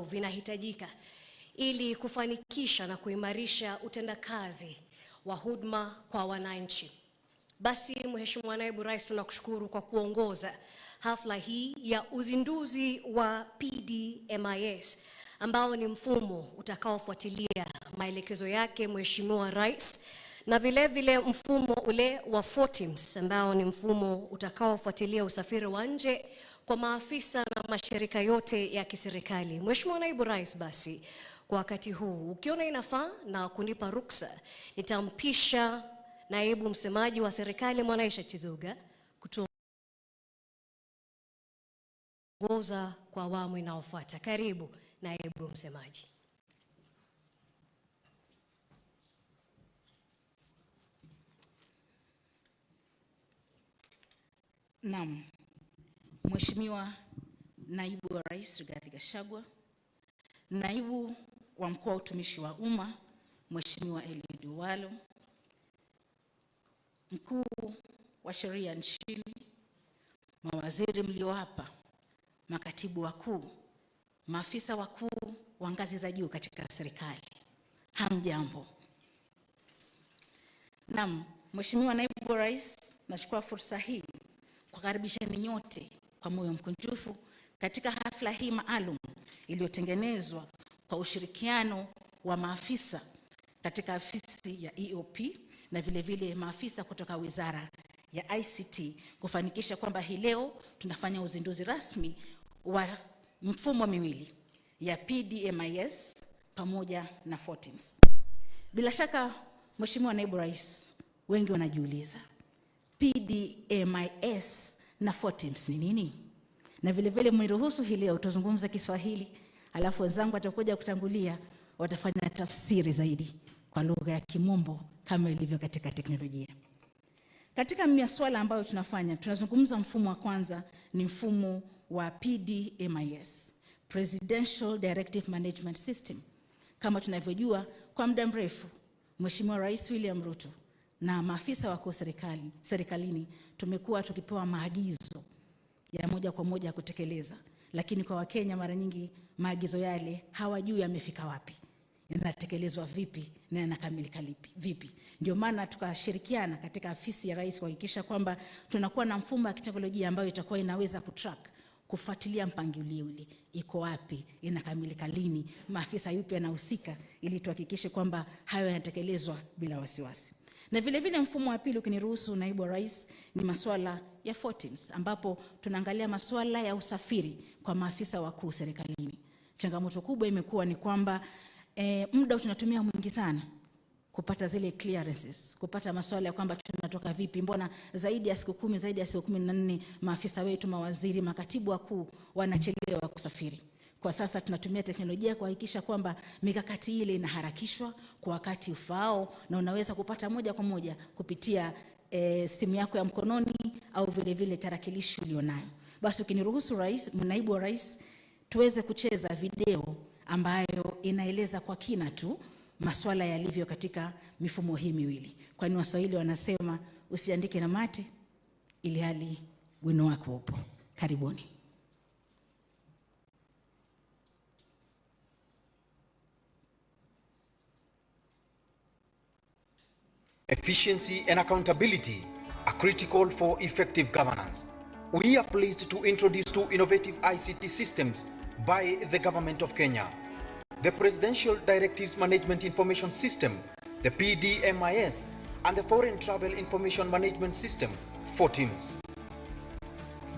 vinahitajika ili kufanikisha na kuimarisha utendakazi wa huduma kwa wananchi. Basi Mheshimiwa Naibu Rais, tunakushukuru kwa kuongoza hafla hii ya uzinduzi wa PDMIS ambao ni mfumo utakaofuatilia maelekezo yake Mheshimiwa Rais, na vile vile mfumo ule wa FOTIMS ambao ni mfumo utakaofuatilia usafiri wa nje kwa maafisa na mashirika yote ya kiserikali. Mheshimiwa Naibu Rais, basi kwa wakati huu ukiona inafaa na kunipa ruksa, nitampisha Naibu Msemaji wa Serikali Mwanaisha Chizuga kutuongoza kwa awamu inayofuata. Karibu Naibu Msemaji. Naam. Mheshimiwa Naibu wa Rais Rigathi Gachagua, Naibu wa Mkuu wa Utumishi wa Umma Mheshimiwa Eliud Walo, Mkuu wa Sheria nchini, mawaziri mlio hapa, makatibu wakuu, maafisa wakuu wa ngazi za juu katika serikali, hamjambo. Naam, Mheshimiwa Naibu wa Rais, nachukua fursa hii kukaribisheni nyote kwa moyo mkunjufu katika hafla hii maalum iliyotengenezwa kwa ushirikiano wa maafisa katika afisi ya EOP na vile vile maafisa kutoka Wizara ya ICT kufanikisha kwamba hii leo tunafanya uzinduzi rasmi wa mfumo miwili ya PDMIS pamoja na FOTIMS. Bila shaka Mheshimiwa Naibu Rais, wengi wanajiuliza PDMIS na FOTIMS ni nini? Na vile vile mniruhusu hii leo tuzungumze Kiswahili, alafu wenzangu watakuja kutangulia watafanya tafsiri zaidi kwa lugha ya Kimombo kama ilivyo katika teknolojia. Katika masuala ambayo tunazungumza mfumo wa kwanza ni mfumo wa PDMIS, Presidential Directive Management System. Kama tunavyojua kwa muda mrefu Mheshimiwa Rais William Ruto na maafisa wakuu serikalini tumekuwa tukipewa maagizo ya moja kwa moja kutekeleza, lakini kwa Wakenya mara nyingi maagizo yale hawajui yamefika wapi, yanatekelezwa vipi na yanakamilika vipi. Ndio maana tukashirikiana katika afisi ya Rais kuhakikisha kwamba tunakuwa na mfumo wa teknolojia ambayo itakuwa inaweza kutrack, kufuatilia mpangilio ule iko wapi, inakamilika lini, maafisa yupi yanahusika, ili tuhakikishe kwamba hayo yanatekelezwa bila wasiwasi. Na vile vile mfumo wa pili, ukiniruhusu Naibu wa Rais, ni masuala ya FOTIMS ambapo tunaangalia masuala ya usafiri kwa maafisa wakuu serikalini. Changamoto kubwa imekuwa ni kwamba muda tunatumia mwingi sana kupata zile clearances, kupata masuala ya kwamba tunatoka vipi, mbona zaidi ya siku 10, zaidi ya siku 14 maafisa wetu, mawaziri, makatibu wakuu wanachelewa kusafiri. Kwa sasa tunatumia teknolojia kuhakikisha kwamba mikakati ile inaharakishwa kwa wakati ufao na unaweza kupata moja kwa moja kupitia simu yako ya mkononi au vile vile tarakilishi ulionayo. Basi ukiniruhusu Rais, Naibu wa Rais, tuweze kucheza video ambayo inaeleza kwa kina tu masuala yalivyo katika mifumo hii miwili. Kwani Waswahili wanasema usiandike na mate ili hali wino wako upo. Karibuni. Efficiency and accountability are critical for effective governance. We are pleased to introduce two innovative ICT systems by the Government of Kenya: the Presidential Directives Management Information System, the PDMIS, and the Foreign Travel Information Management System, FOTIMS.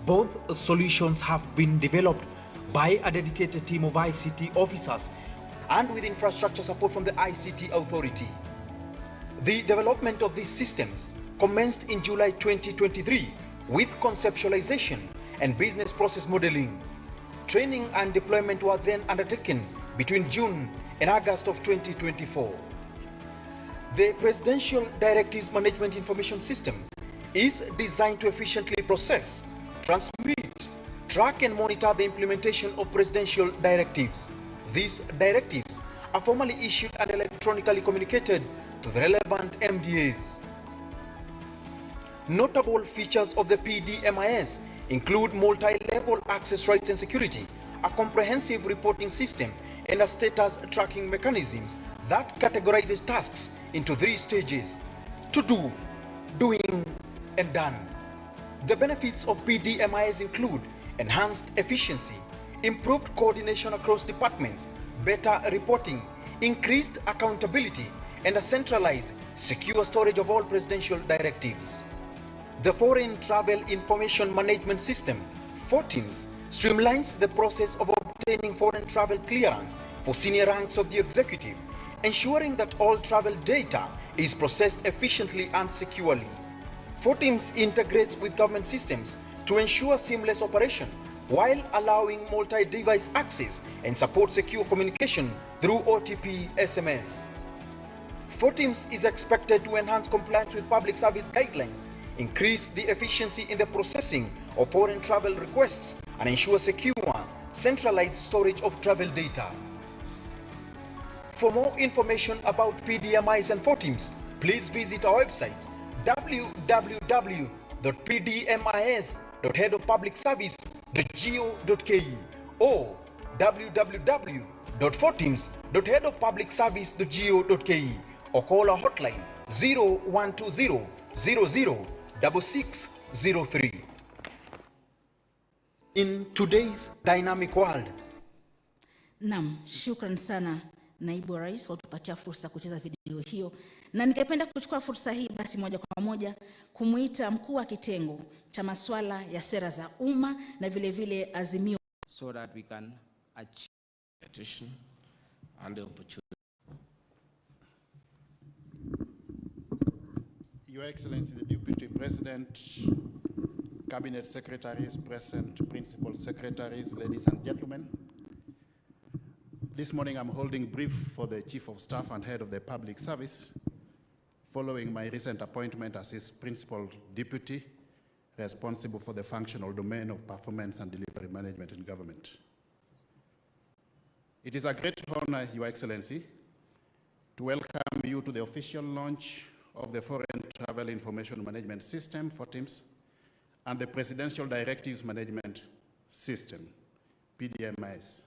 Both solutions have been developed by a dedicated team of ICT officers and with infrastructure support from the ICT Authority. The development of these systems commenced in July 2023 with conceptualization and business process modeling. Training and deployment were then undertaken between June and August of 2024. The Presidential Directives Management Information System is designed to efficiently process, transmit, track and monitor the implementation of presidential directives. These directives are formally issued and electronically communicated to the relevant MDAs. Notable features of the PDMIS include multi-level access rights and security, a comprehensive reporting system and a status tracking mechanisms that categorizes tasks into 3 stages: to do, doing, and done. The benefits of PDMIS include enhanced efficiency, improved coordination across departments, better reporting, increased accountability, and a centralized, secure storage of all presidential directives. The Foreign Travel Information Management System, FORTIMS, streamlines the process of obtaining foreign travel clearance for senior ranks of the executive, ensuring that all travel data is processed efficiently and securely. FORTIMS integrates with government systems to ensure seamless operation while allowing multi-device access and support secure communication through OTP SMS. FORTIMS is expected to enhance compliance with public service guidelines, increase the efficiency in the processing of foreign travel requests, and ensure secure, centralized storage of travel data. For more information about PDMIs and FORTIMS, please visit our website www.pdmis.headofpublicservice.go.ke or www.fortims.headofpublicservice.go.ke or call our hotline 0120 00 6603. In today's dynamic world. Naam, shukran sana Naibu wa Rais kwa kutupatia fursa kucheza video hiyo, na ningependa kuchukua fursa hii basi moja kwa moja kumuita mkuu wa kitengo cha masuala ya sera za umma na vile vile azimio, so that we can achieve petition and the opportunity. Your Excellency, the Deputy President, Cabinet Secretaries, present Principal Secretaries, ladies and gentlemen. This morning I'm holding brief for the Chief of Staff and Head of the Public Service, following my recent appointment as his Principal Deputy, responsible for the functional domain of performance and delivery management in government. It is a great honor, Your Excellency, to welcome you to the official launch of the Foreign Travel Information Management System, FORTIMS, and the Presidential Directives Management System, PDMIS.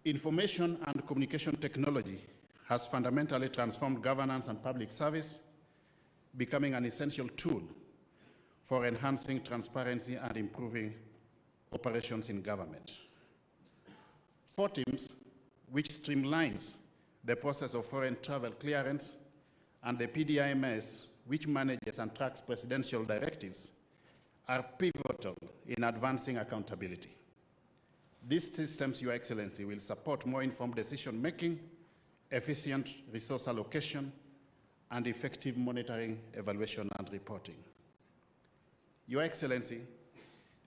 Information and communication technology has fundamentally transformed governance and public service, becoming an essential tool for enhancing transparency and improving operations in government. FORTIMS, which streamlines the process of foreign travel clearance, and the PDIMS, which manages and tracks presidential directives, are pivotal in advancing accountability. These systems, Your Excellency, will support more informed decision-making, efficient resource allocation, and effective monitoring, evaluation, and reporting. Your Excellency,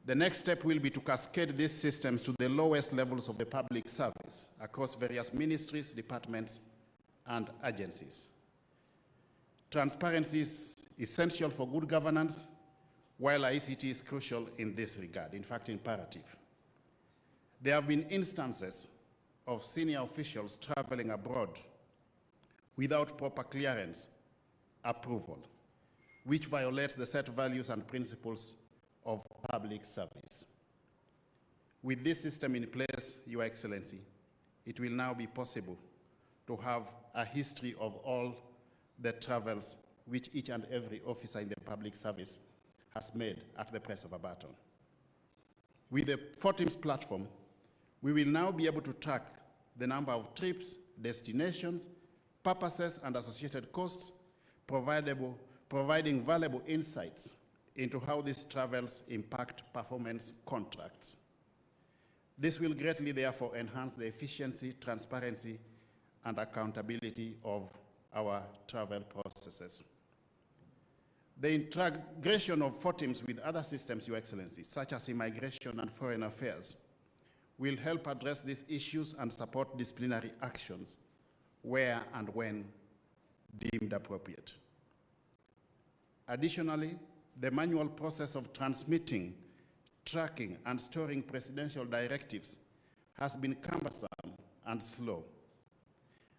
the next step will be to cascade these systems to the lowest levels of the public service across various ministries, departments, and agencies. Transparency is essential for good governance, while ICT is crucial in this regard, in fact, imperative. There have been instances of senior officials traveling abroad without proper clearance approval, which violates the set values and principles of public service. With this system in place, Your Excellency, it will now be possible to have a history of all the travels which each and every officer in the public service has made at the press of a button. With the FORTIMS platform, we will now be able to track the number of trips, destinations, purposes, and associated costs, providing valuable insights into how these travels impact performance contracts. This will greatly, therefore, enhance the efficiency, transparency, and accountability of our travel processes. The integration of FORTIMS with other systems, Your Excellency, such as immigration and foreign affairs, will help address these issues and support disciplinary actions where and when deemed appropriate. Additionally, the manual process of transmitting, tracking, and storing presidential directives has been cumbersome and slow.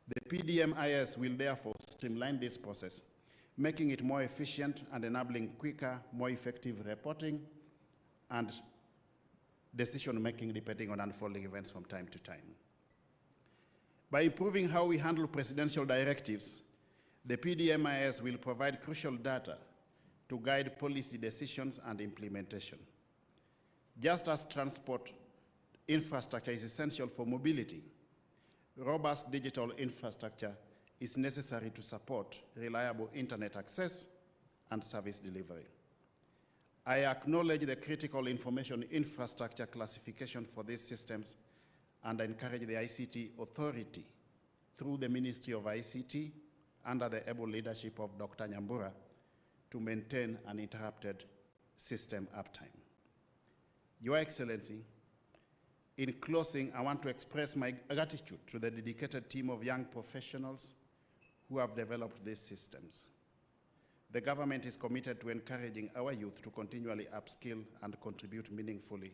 The PDMIS will therefore streamline this process, making it more efficient and enabling quicker, more effective reporting and decision-making depending on unfolding events from time to time. By improving how we handle presidential directives, the PDMIS will provide crucial data to guide policy decisions and implementation. Just as transport infrastructure is essential for mobility, robust digital infrastructure is necessary to support reliable internet access and service delivery. I acknowledge the critical information infrastructure classification for these systems and encourage the ICT Authority through the Ministry of ICT under the able leadership of Dr. Nyambura to maintain uninterrupted system uptime. Your Excellency, in closing, I want to express my gratitude to the dedicated team of young professionals who have developed these systems. The government is committed to encouraging our youth to continually upskill and contribute meaningfully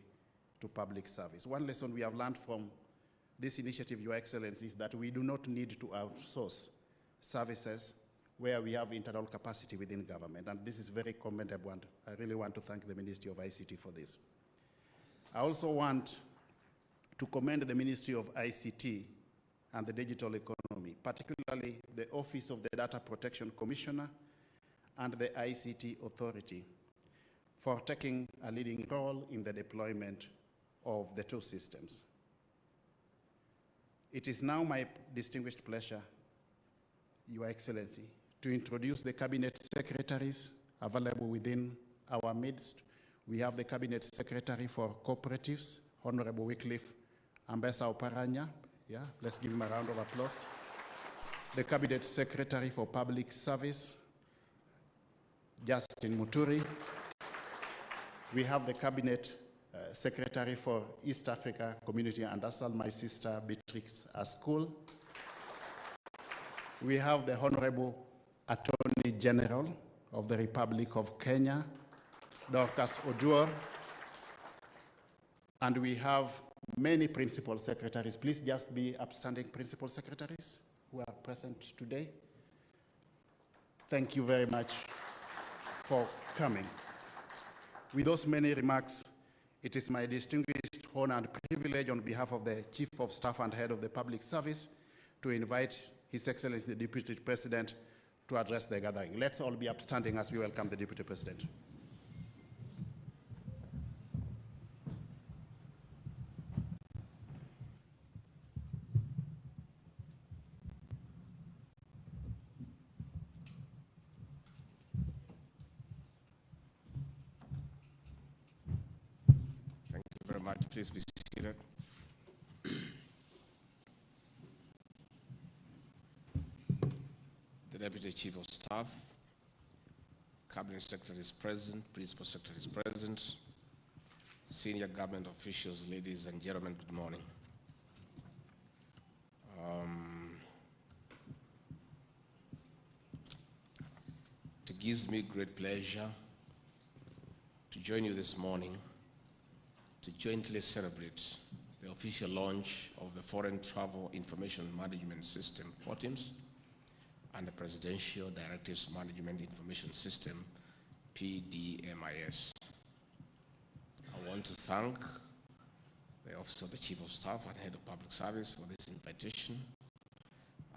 to public service. One lesson we have learned from this initiative, Your Excellency, is that we do not need to outsource services where we have internal capacity within government, and this is very commendable, and I really want to thank the Ministry of ICT for this. I also want to commend the Ministry of ICT and the Digital Economy, particularly the Office of the Data Protection Commissioner and the ICT Authority for taking a leading role in the deployment of the two systems. It is now my distinguished pleasure, Your Excellency, to introduce the Cabinet Secretaries available within our midst. We have the Cabinet Secretary for Cooperatives, Honorable Wycliffe Ambessa Oparanya. Yeah, let's give him a round of applause. The Cabinet Secretary for Public Service, Justin Muturi. We have the Cabinet Secretary for East Africa Community and ASAL, my sister Beatrix Askul. We have the Honorable Attorney General of the Republic of Kenya, Dorcas Oduor. And we have many principal secretaries. Please just be upstanding principal secretaries who are present today. Thank you very much for coming. With those many remarks, it is my distinguished honor and privilege on behalf of the Chief of Staff and Head of the Public Service to invite His Excellency the Deputy President to address the gathering. Let's all be upstanding as we welcome the Deputy President. Please be seated. The Deputy Chief of Staff, Cabinet Secretary is present, Principal Secretary is present, senior government officials, ladies and gentlemen, good morning. It gives me great pleasure to join you this morning to jointly celebrate the official launch of the Foreign Travel Information Management System, FORTIMS, and the Presidential Directives Management Information System, PDMIS. I want to thank the Office of the Chief of Staff and Head of Public Service for this invitation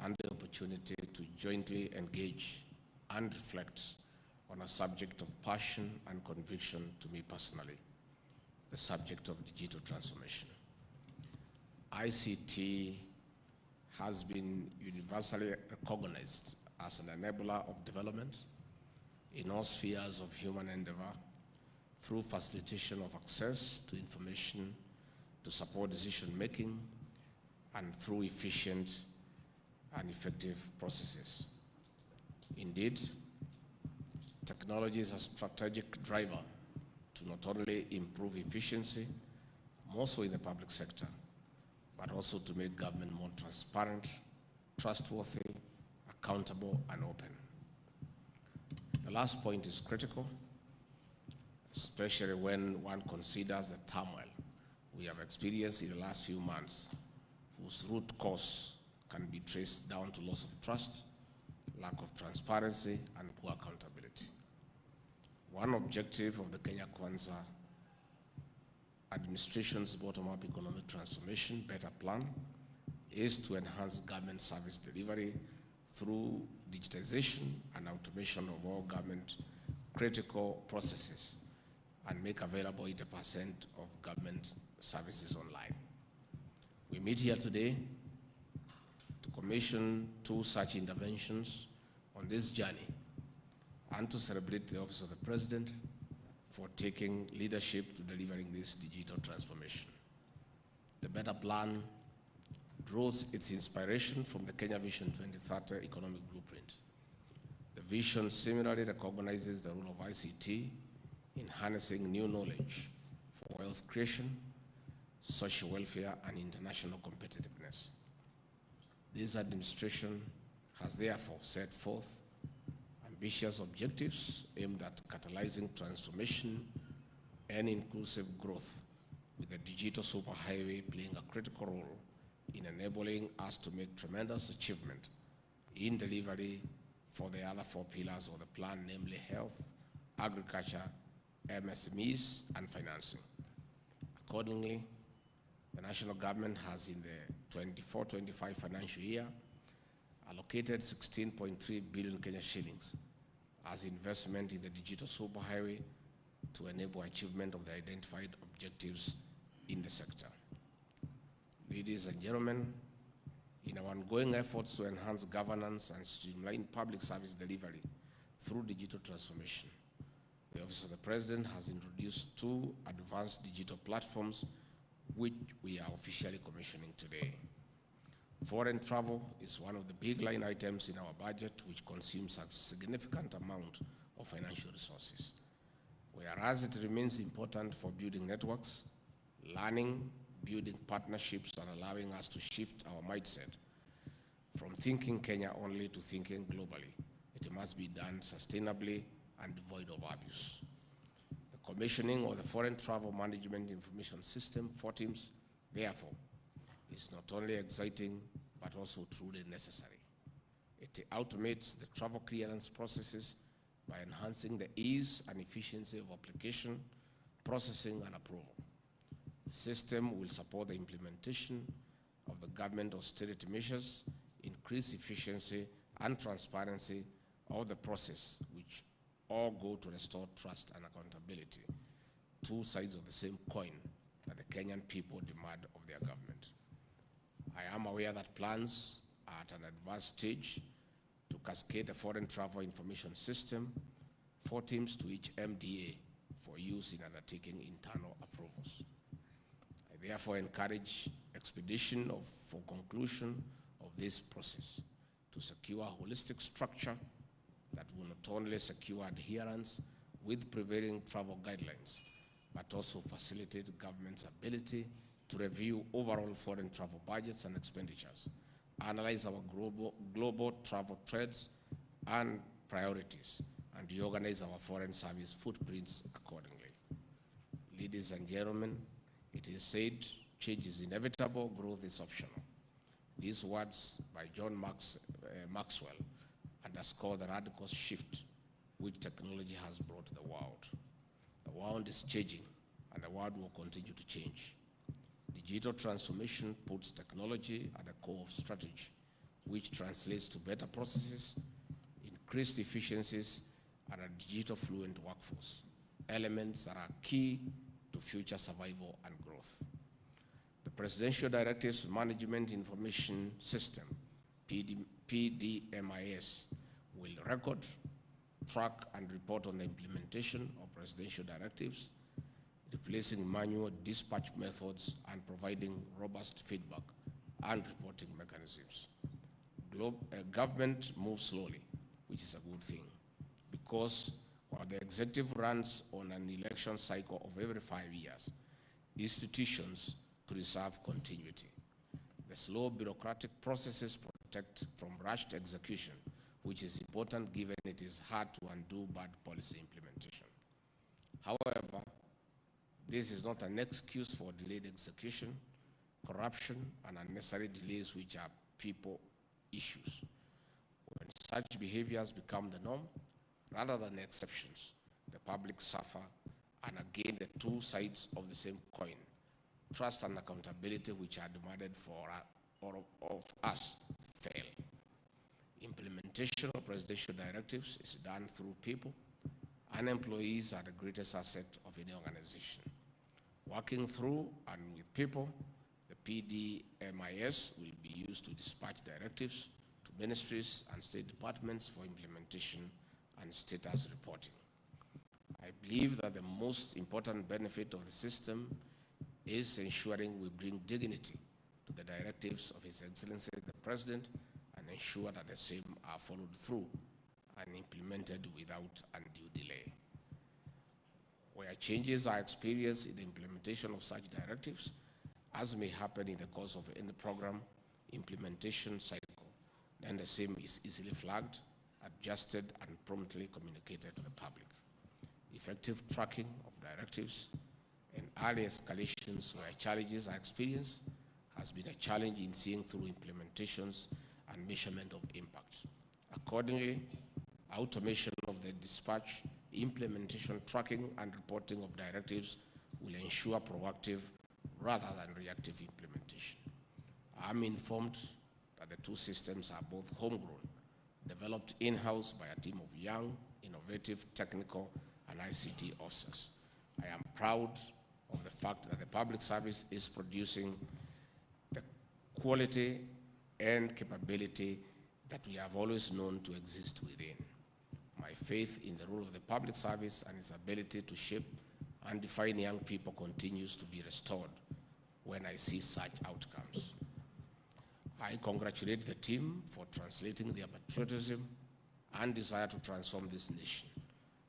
and the opportunity to jointly engage and reflect on a subject of passion and conviction to me personally, the subject of digital transformation. ICT has been universally recognized as an enabler of development in all spheres of human endeavor through facilitation of access to information to support decision-making and through efficient and effective processes. Indeed, technology is a strategic driver to not only improve efficiency, more so in the public sector, but also to make government more transparent, trustworthy, accountable, and open. The last point is critical, especially when one considers the turmoil we have experienced in the last few months, whose root cause can be traced down to loss of trust, lack of transparency, and poor accountability. One objective of the Kenya Kwanza administration's bottom-up economic transformation, better plan, is to enhance government service delivery through digitization and automation of all government critical processes and make available 80% of government services online. We meet here today to commission 2 such interventions on this journey and to celebrate the Office of the President for taking leadership to delivering this digital transformation. The Better Plan draws its inspiration from the Kenya Vision 2030 economic blueprint. The vision similarly recognizes the role of ICT in harnessing new knowledge for wealth creation, social welfare, and international competitiveness. This administration has therefore set forth ambitious objectives aimed at catalyzing transformation and inclusive growth, with the digital superhighway playing a critical role in enabling us to make tremendous achievement in delivery for the other 4 pillars of the plan, namely health, agriculture, MSMEs, and financing. Accordingly, the national government has in the 24-25 financial year allocated 16.3 billion Kenya shillings as investment in the digital superhighway to enable achievement of the identified objectives in the sector. Ladies and gentlemen, in our ongoing efforts to enhance governance and streamline public service delivery through digital transformation, the Office of the President has introduced 2 advanced digital platforms which we are officially commissioning today. Foreign travel is one of the big line items in our budget, which consumes a significant amount of financial resources. Whereas it remains important for building networks, learning, building partnerships, and allowing us to shift our mindset from thinking Kenya only to thinking globally, it must be done sustainably and devoid of abuse. The commissioning of the Foreign Travel Management Information System, FORTIMS, therefore, is not only exciting, but also truly necessary. It automates the travel clearance processes by enhancing the ease and efficiency of application, processing, and approval. The system will support the implementation of the government austerity measures, increase efficiency and transparency of the process, which all go to restore trust and accountability, 2 sides of the same coin that the Kenyan people demand of their government. I am aware that plans are at an advanced stage to cascade the Foreign Travel Information System, FORTIMS, to each MDA for use in undertaking internal approvals. I therefore encourage expedition for conclusion of this process to secure a holistic structure that will not only secure adherence with prevailing travel guidelines, but also facilitate government's ability to review overall foreign travel budgets and expenditures, analyze our global travel trends and priorities, and reorganize our foreign service footprints accordingly. Ladies and gentlemen, it is said, change is inevitable, growth is optional. These words by John Maxwell underscore the radical shift which technology has brought to the world. The world is changing, and the world will continue to change. Digital transformation puts technology at the core of strategy, which translates to better processes, increased efficiencies, and a digital fluent workforce, elements that are key to future survival and growth. The Presidential Directives Management Information System, PDMIS, will record, track, and report on the implementation of presidential directives, replacing manual dispatch methods and providing robust feedback and reporting mechanisms. Government moves slowly, which is a good thing, because while the executive runs on an election cycle of every 5 years, institutions preserve continuity. The slow bureaucratic processes protect from rushed execution, which is important given it is hard to undo bad policy implementation. However, this is not an excuse for delayed execution, corruption, and unnecessary delays, which are people issues. When such behaviors become the norm, rather than exceptions, the public suffer and again the two sides of the same coin, trust and accountability which are demanded of us, fail. Implementation of presidential directives is done through people, and employees are the greatest asset of any organization. Working through and with people, the PDMIS will be used to dispatch directives to ministries and state departments for implementation and status reporting. I believe that the most important benefit of the system is ensuring we bring dignity to the directives of His Excellency the President and ensure that the same are followed through and implemented without undue delay. Where changes are experienced in the implementation of such directives, as may happen in the course of any program implementation cycle, then the same is easily flagged, adjusted, and promptly communicated to the public. Effective tracking of directives and early escalations where challenges are experienced has been a challenge in seeing through implementations and measurement of impact. Accordingly, automation of the dispatch, implementation, tracking, and reporting of directives will ensure proactive rather than reactive implementation. I'm informed that the two systems are both homegrown, developed in-house by a team of young, innovative, technical, and ICT officers. I am proud of the fact that the public service is producing the quality and capability that we have always known to exist within. My faith in the role of the public service and its ability to shape and define young people continues to be restored when I see such outcomes. I congratulate the team for translating their patriotism and desire to transform this nation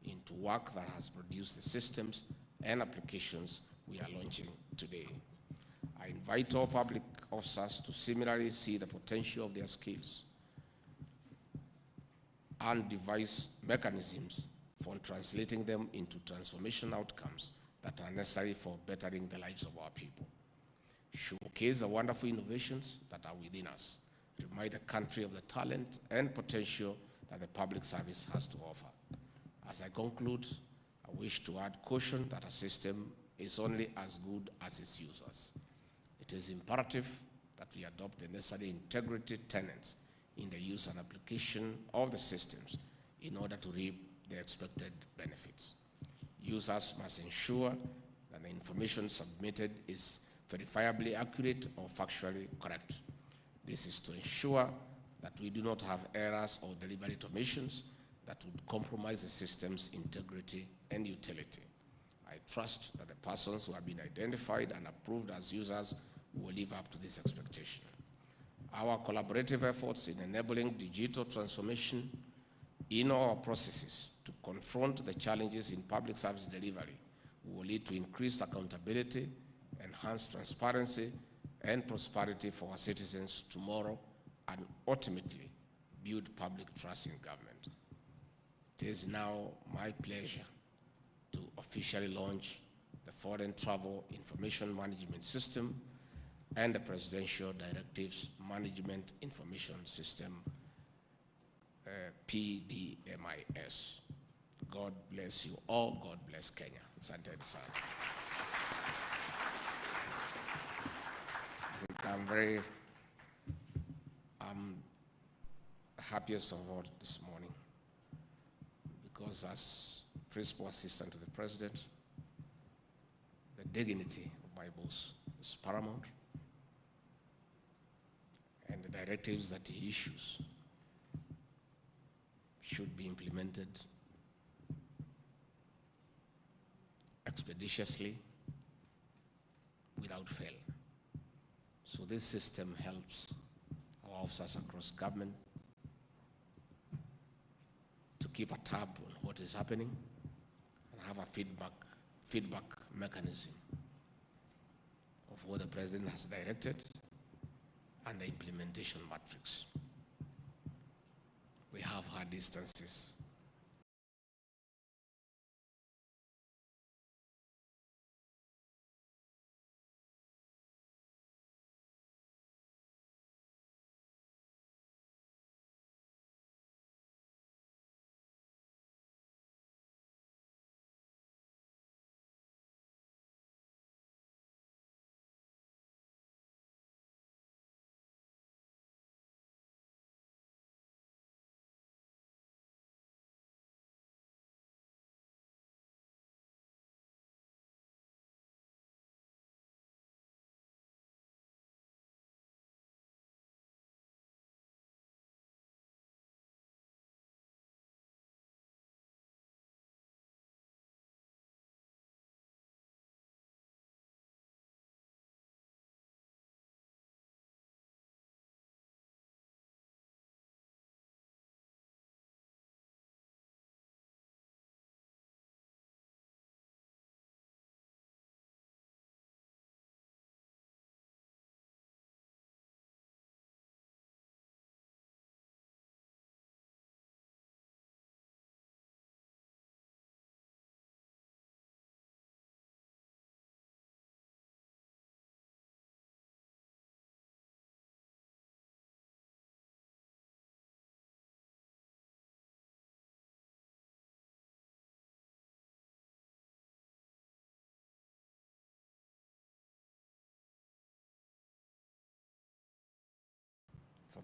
into work that has produced the systems and applications we are launching today. I invite all public officers to similarly see the potential of their skills and devise mechanisms for translating them into transformation outcomes that are necessary for bettering the lives of our people. Showcase the wonderful innovations that are within us. Remind the country of the talent and potential that the public service has to offer. As I conclude, I wish to add caution that a system is only as good as its users. It is imperative that we adopt the necessary integrity tenets in the use and application of the systems in order to reap the expected benefits. Users must ensure that the information submitted is verifiably accurate or factually correct. This is to ensure that we do not have errors or deliberate omissions that would compromise the system's integrity and utility. I trust that the persons who have been identified and approved as users will live up to this expectation. Our collaborative efforts in enabling digital transformation in our processes to confront the challenges in public service delivery will lead to increased accountability, enhanced transparency, and prosperity for our citizens tomorrow, and ultimately build public trust in government. It is now my pleasure to officially launch the Foreign Travel Information Management System and the Presidential Directives Management Information System, PDMIS. God bless you all. God bless Kenya. Asante sana. I'm happiest of all this morning because as Principal Assistant to the President, the dignity of my boss is paramount, and the directives that he issues should be implemented expeditiously without fail. So this system helps our officers across government to keep a tab on what is happening and have a feedback mechanism of what the President has directed and the implementation matrix. We have had instances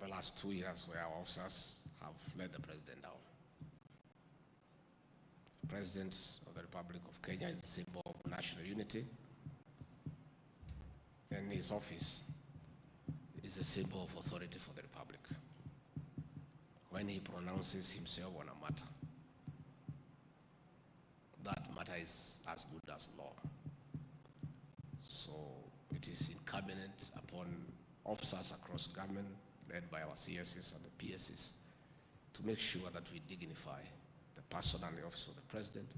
the last 2 years where our officers have let the president down. The President of the Republic of Kenya is a symbol of national unity, and his office is a symbol of authority for the Republic. When he pronounces himself on a matter, that matter is as good as law. So it is incumbent upon officers across government, led by our CSs and the PSs, to make sure that we dignify the person and the office of the president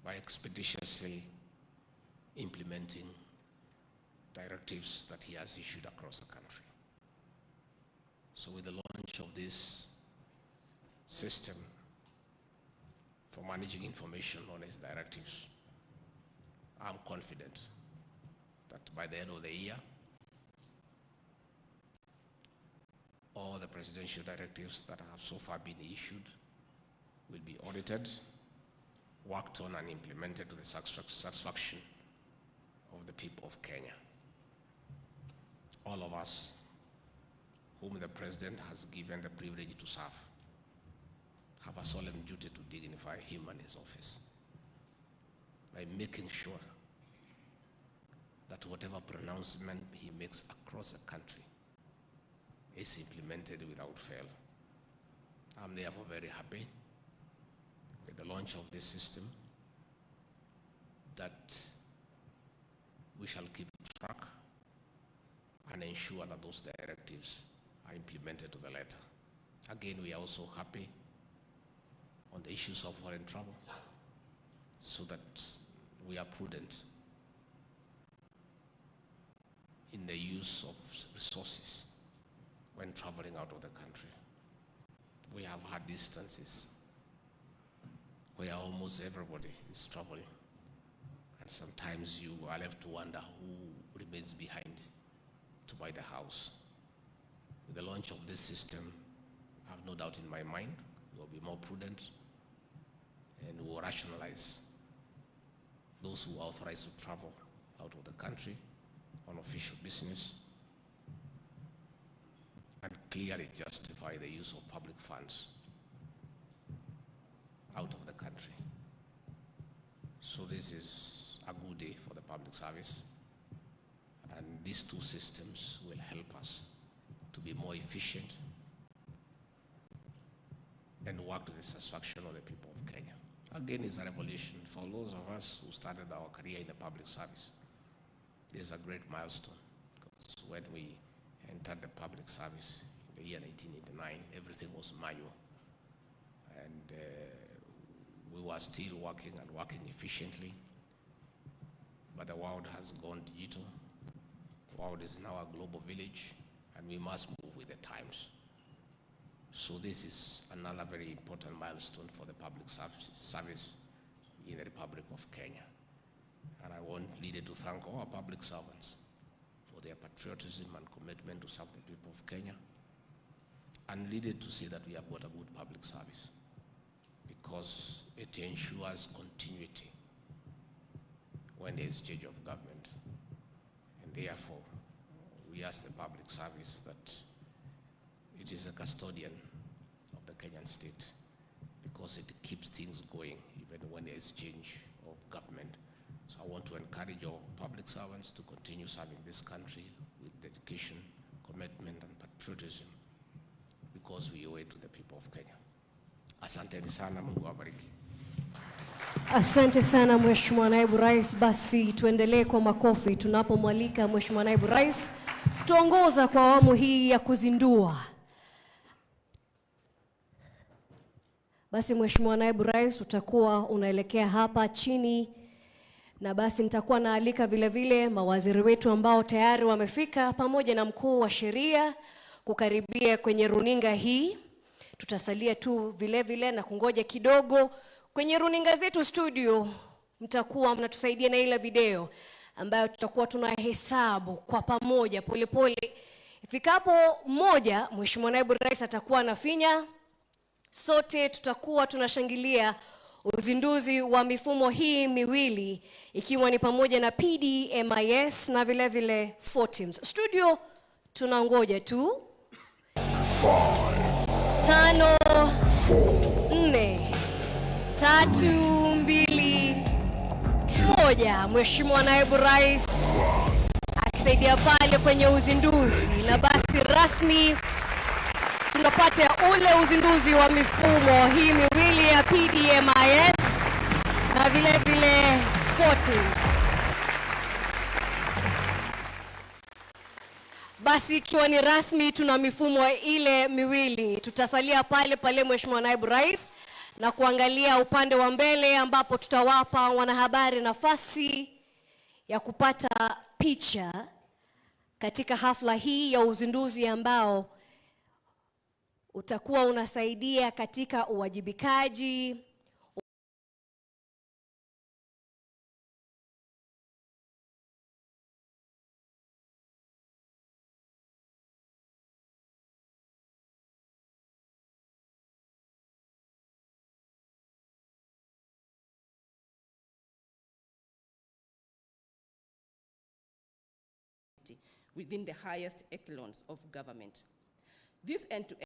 by expeditiously implementing directives that he has issued across the country. So with the launch of this system for managing information on his directives, I'm confident that by the end of the year, all the presidential directives that have so far been issued will be audited, worked on and implemented to the satisfaction of the people of Kenya. All of us whom the president has given the privilege to serve have a solemn duty to dignify him and his office by making sure that whatever pronouncement he makes across the country is implemented without fail. I'm therefore very happy with the launch of this system, that we shall keep track and ensure that those directives are implemented to the letter. Again, we are also happy on the issues of foreign travel, so that we are prudent in the use of resources when traveling out of the country. We have had instances where almost everybody is traveling, and sometimes you are left to wonder who remains behind to buy the house. With the launch of this system, I have no doubt in my mind, we will be more prudent and we will rationalize those who are authorized to travel out of the country on official business and clearly justify the use of public funds out of the country. So this is a good day for the public service, and these two systems will help us to be more efficient and work to the satisfaction of the people of Kenya. Again, it's a revolution for those of us who started our career in the public service. This is a great milestone, because when we entered the public service in the year 1989, everything was manual, and we were still working and working efficiently, but the world has gone digital. The world is now a global village, and we must move with the times. So this is another very important milestone for the public service in the Republic of Kenya. And I want leader to thank all our public servants for their patriotism and commitment to serve the people of Kenya, and leader to say that we have got a good public service, because it ensures continuity when there is change of government. And therefore, we ask the public service that it is a custodian of the Kenyan state, because it keeps things going even when there is change of government. So I want to encourage all public servants to continue serving this country with dedication, commitment, and patriotism, because we owe it to the people of Kenya. Asante sana, Mungu awabariki. Asante sana Mheshimiwa Naibu Rais. Basi tuendelee kwa makofi tunapomwalika Mheshimiwa Naibu Rais tuongoza kwa awamu hii ya kuzindua. Basi Mheshimiwa Naibu Rais, utakuwa unaelekea hapa chini, na basi nitakuwa naalika vile vile mawaziri wetu ambao tayari wamefika, pamoja na mkuu wa sheria kukaribia kwenye runinga hii. Tutasalia tu vile vile na kungoja kidogo. Kwenye runinga zetu studio mtakuwa mnatusaidia na ile video ambayo tutakuwa tunahesabu kwa pamoja polepole. Ifikapo moja, Mheshimiwa Naibu Rais atakuwa anafinya. Sote tutakuwa tunashangilia uzinduzi wa mifumo hii miwili, ikiwa ni pamoja na PDMIS na vile vile 4 teams. Studio tunangoja tu. 5, 4, 3, 2, 1. Mheshimiwa Naibu Rais akisaidia pale kwenye uzinduzi, na basi rasmi tunapata ule uzinduzi wa mifumo hii miwili ya PDMIS na vile vile 14. Basi ikiwa ni rasmi tuna mifumo ile miwili, tutasalia pale pale Mheshimiwa Naibu Rais na kuangalia upande wa mbele ambapo tutawapa wanahabari nafasi ya kupata picha katika hafla hii ya uzinduzi ambao utakuwa unasaidia katika uwajibikaji, within the highest echelons of government. This end-to-end